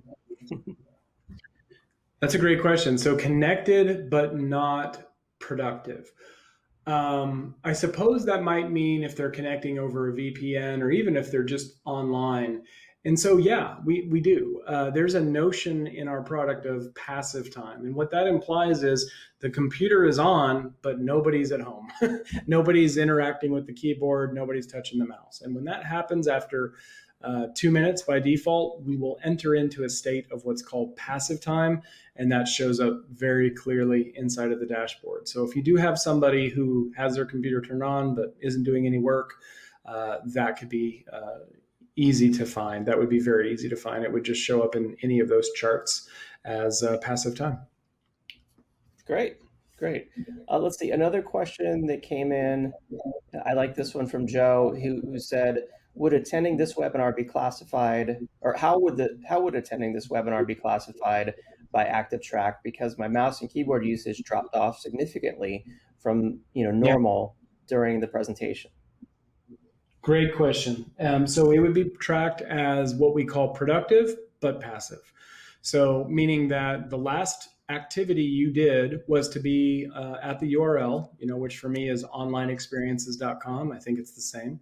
[SPEAKER 2] That's a great question. So connected but not productive. I suppose that might mean if they're connecting over a VPN or even if they're just online. And so, yeah, we do. There's a notion in our product of passive time. And what that implies is the computer is on, but nobody's at home. Nobody's interacting with the keyboard, nobody's touching the mouse. And when that happens after 2 minutes by default, we will enter into a state of what's called passive time, and that shows up very clearly inside of the dashboard. So if you do have somebody who has their computer turned on but isn't doing any work, that could be easy to find. That would be very easy to find. It would just show up in any of those charts as passive time.
[SPEAKER 1] Great. Let's see. Another question that came in. I like this one from Joe, who said, would attending this webinar be classified, or how would attending this webinar be classified by ActivTrak, because my mouse and keyboard usage dropped off significantly from normal during the presentation?
[SPEAKER 2] Great question. So it would be tracked as what we call productive but passive. So meaning that the last activity you did was to be at the URL, which for me is onlineexperiences.com. I think it's the same.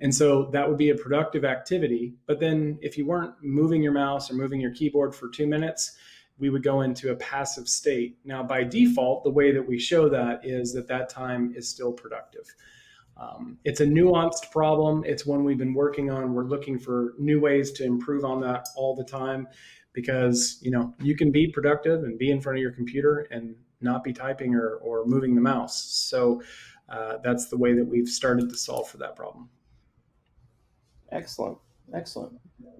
[SPEAKER 2] And so that would be a productive activity. But then if you weren't moving your mouse or moving your keyboard for 2 minutes, we would go into a passive state. Now, by default, the way that we show that is that time is still productive. It's a nuanced problem. It's one we've been working on. We're looking for new ways to improve on that all the time, because you can be productive and be in front of your computer and not be typing or moving the mouse. So that's the way that we've started to solve for that problem.
[SPEAKER 1] Excellent.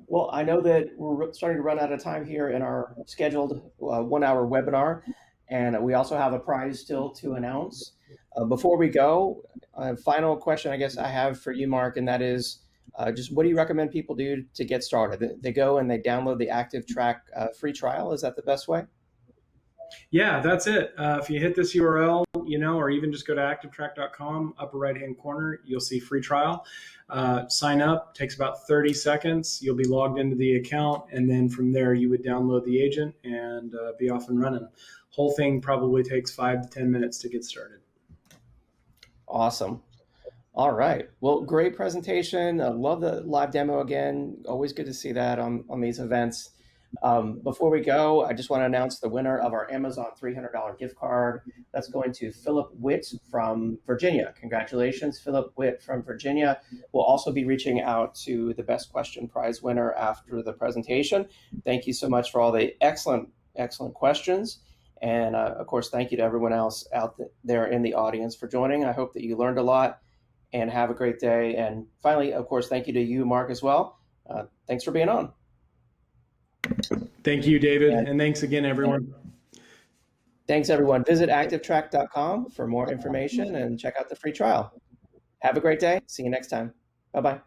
[SPEAKER 1] Well, I know that we're starting to run out of time here in our scheduled 1-hour webinar, and we also have a prize still to announce. Before we go, a final question I guess I have for you, Mark, and that is just what do you recommend people do to get started? They go and they download the ActivTrak free trial. Is that the best way?
[SPEAKER 2] Yeah, that's it. If you hit this URL, or even just go to activtrak.com, upper right-hand corner, you'll see free trial. Sign up, takes about 30 seconds. You'll be logged into the account, and then from there you would download the agent and be off and running. Whole thing probably takes 5 to 10 minutes to get started.
[SPEAKER 1] Awesome. All right. Well, great presentation. I love the live demo again. Always good to see that on these events. Before we go, I just want to announce the winner of our Amazon $300 gift card. That's going to Philip Witt from Virginia. Congratulations, Philip Witt from Virginia. We'll also be reaching out to the Best Question Prize winner after the presentation. Thank you so much for all the excellent questions. And of course, thank you to everyone else out there in the audience for joining. I hope that you learned a lot, and have a great day. And finally, of course, thank you to you, Mark, as well. Thanks for being on.
[SPEAKER 2] Thank you, David. And thanks again, everyone.
[SPEAKER 1] Thanks, everyone. Visit activtrak.com for more information and check out the free trial. Have a great day. See you next time. Bye-bye.